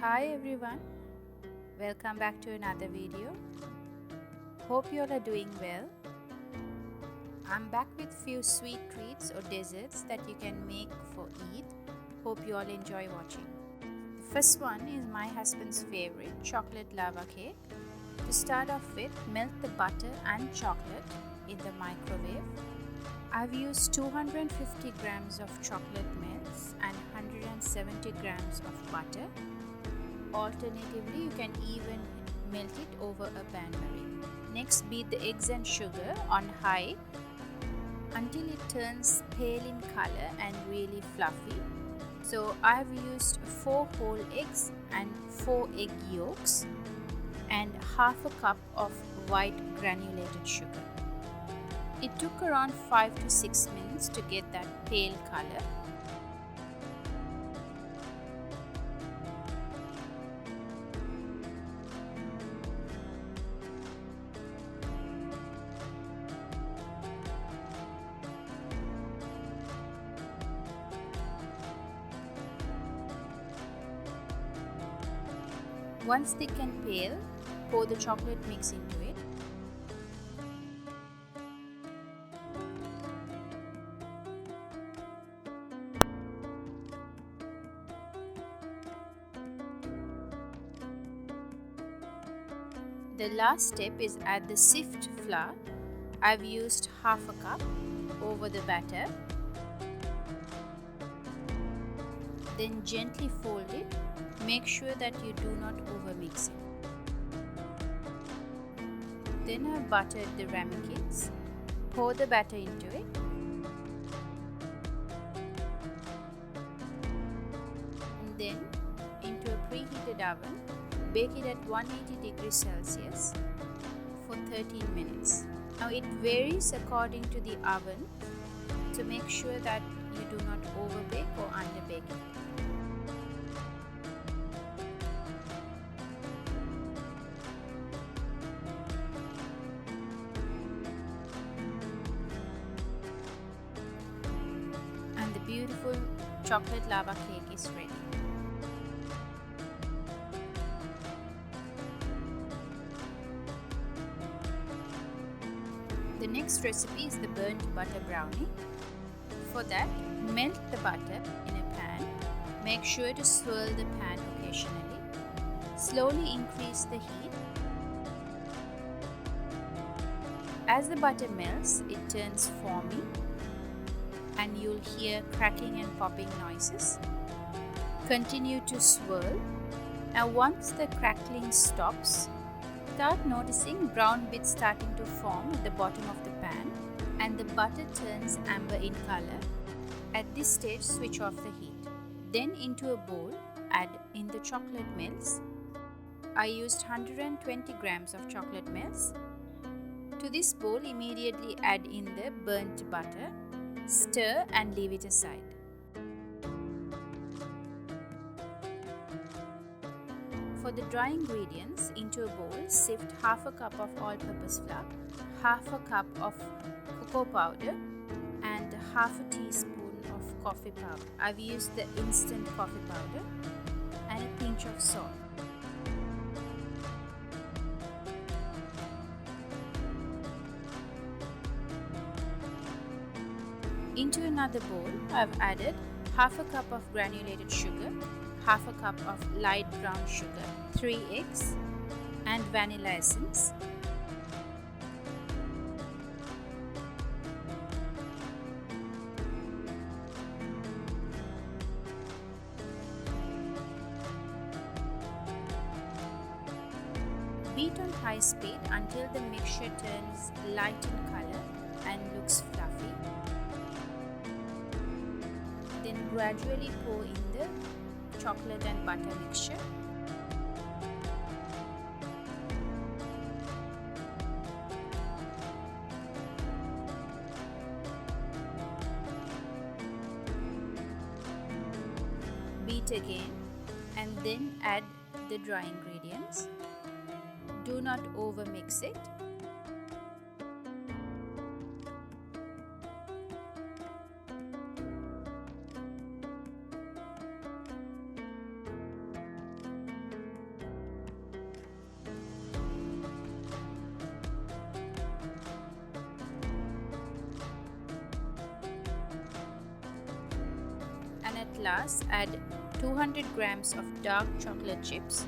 Hi everyone, welcome back to another video. Hope you all are doing well. I'm back with few sweet treats or desserts that you can make for Eid. Hope you all enjoy watching. The first one is my husband's favorite, chocolate lava cake. To start off with, melt the butter and chocolate in the microwave. I've used 250 grams of chocolate melts and 170 grams of butter. Alternatively, you can even melt it over a bain-marie. Next, beat the eggs and sugar on high until it turns pale in color and really fluffy. So I have used 4 whole eggs and 4 egg yolks and half a cup of white granulated sugar. It took around 5 to 6 minutes to get that pale color. Once thick and pale, pour the chocolate mix into it. The last step is add the sift flour. I've used half a cup over the batter. Then gently fold it. Make sure that you do not overmix it. Then I've buttered the ramekins. Pour the batter into it. And then into a preheated oven. Bake it at 180 degrees Celsius for 13 minutes. Now it varies according to the oven, so make sure that you do not overbake or underbake it. And the beautiful chocolate lava cake is ready. The next recipe is the burnt butter brownie. For that, melt the butter in a pan. Make sure to swirl the pan occasionally. Slowly increase the heat. As the butter melts, it turns foamy and you'll hear cracking and popping noises. Continue to swirl. Now once the crackling stops, start noticing brown bits starting to form at the bottom of the pan and the butter turns amber in color. At this stage, switch off the heat. Then into a bowl, add in the chocolate melts. I used 120 grams of chocolate melts. To this bowl, immediately add in the burnt butter. Stir and leave it aside. For the dry ingredients, into a bowl, sift half a cup of all-purpose flour, half a cup of cocoa powder and half a teaspoon of coffee powder. I've used the instant coffee powder and a pinch of salt. Into another bowl, I've added half a cup of granulated sugar, half a cup of light brown sugar, 3 eggs and vanilla essence. Beat on high speed until the mixture turns light in color and looks fluffy. Then gradually pour in the chocolate and butter mixture. Beat again and then add the dry ingredients. Do not overmix it. last, add 200 grams of dark chocolate chips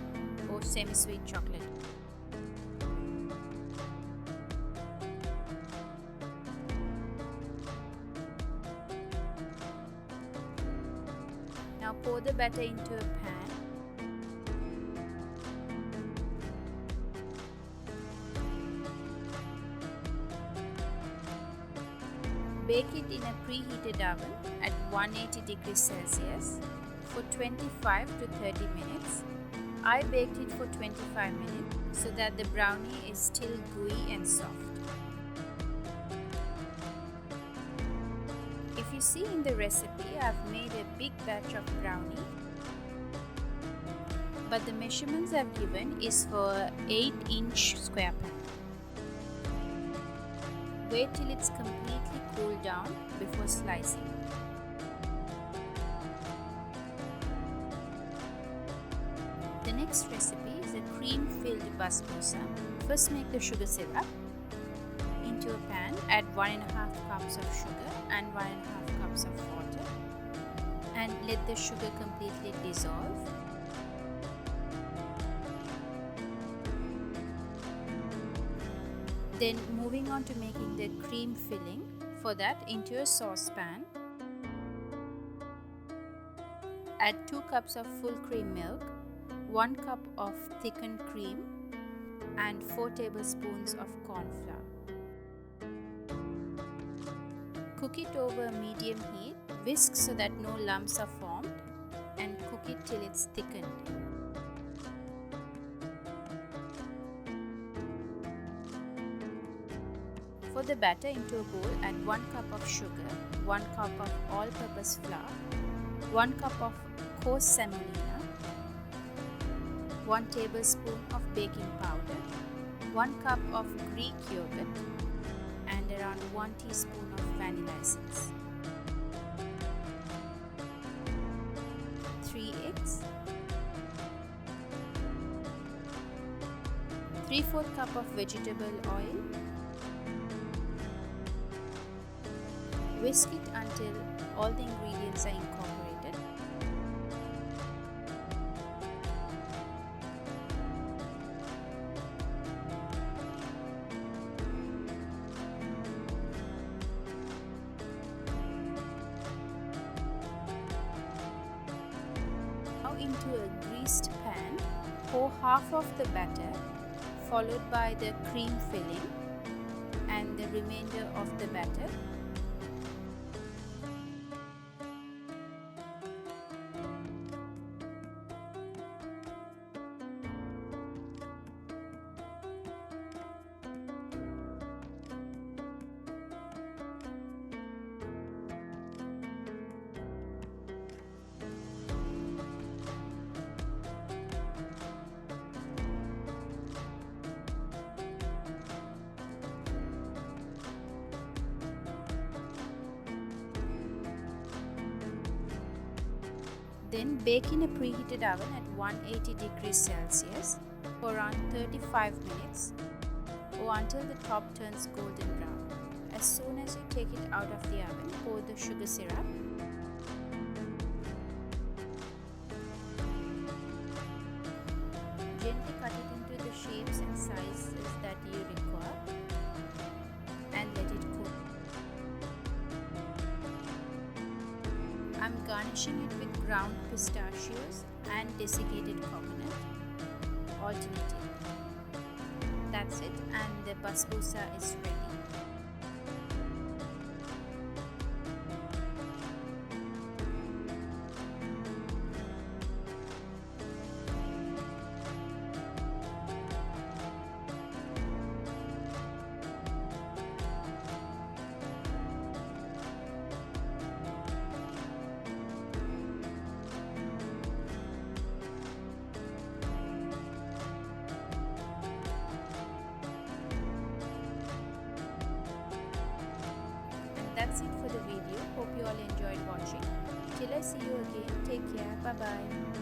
or semi-sweet chocolate. Now pour the batter into a pan. Bake it in a preheated oven at 180 degrees Celsius for 25 to 30 minutes. I baked it for 25 minutes so that the brownie is still gooey and soft. If you see in the recipe, I've made a big batch of brownie, but the measurements I've given is for 8-inch square pan. Wait till it's completely cooled down before slicing. The next recipe is a cream-filled basbousa. First make the sugar syrup. Into a pan, add 1.5 cups of sugar and 1.5 cups of water and let the sugar completely dissolve. Then moving on to making the cream filling. For that, into a saucepan, add 2 cups of full cream milk, 1 cup of thickened cream and 4 tablespoons of corn flour. Cook it over medium heat, whisk so that no lumps are formed and cook it till it's thickened. For the batter, into a bowl, add 1 cup of sugar, 1 cup of all-purpose flour, 1 cup of coarse semolina, 1 tablespoon of baking powder, 1 cup of Greek yogurt and around 1 teaspoon of vanilla essence. 3 eggs, 3/4 cup of vegetable oil. Whisk it until all the ingredients are incorporated. Now into a greased pan, pour half of the batter followed by the cream filling and the remainder of the batter. Then bake in a preheated oven at 180 degrees Celsius for around 35 minutes or until the top turns golden brown. As soon as you take it out of the oven, pour the sugar syrup. Gently cut it into the shapes and sizes that you require and let it cook. I'm garnishing it with ground pistachios and desiccated coconut alternatively. That's it, and the basbousa is ready. That's it for the video. Hope you all enjoyed watching. Till I see you again, take care. Bye bye.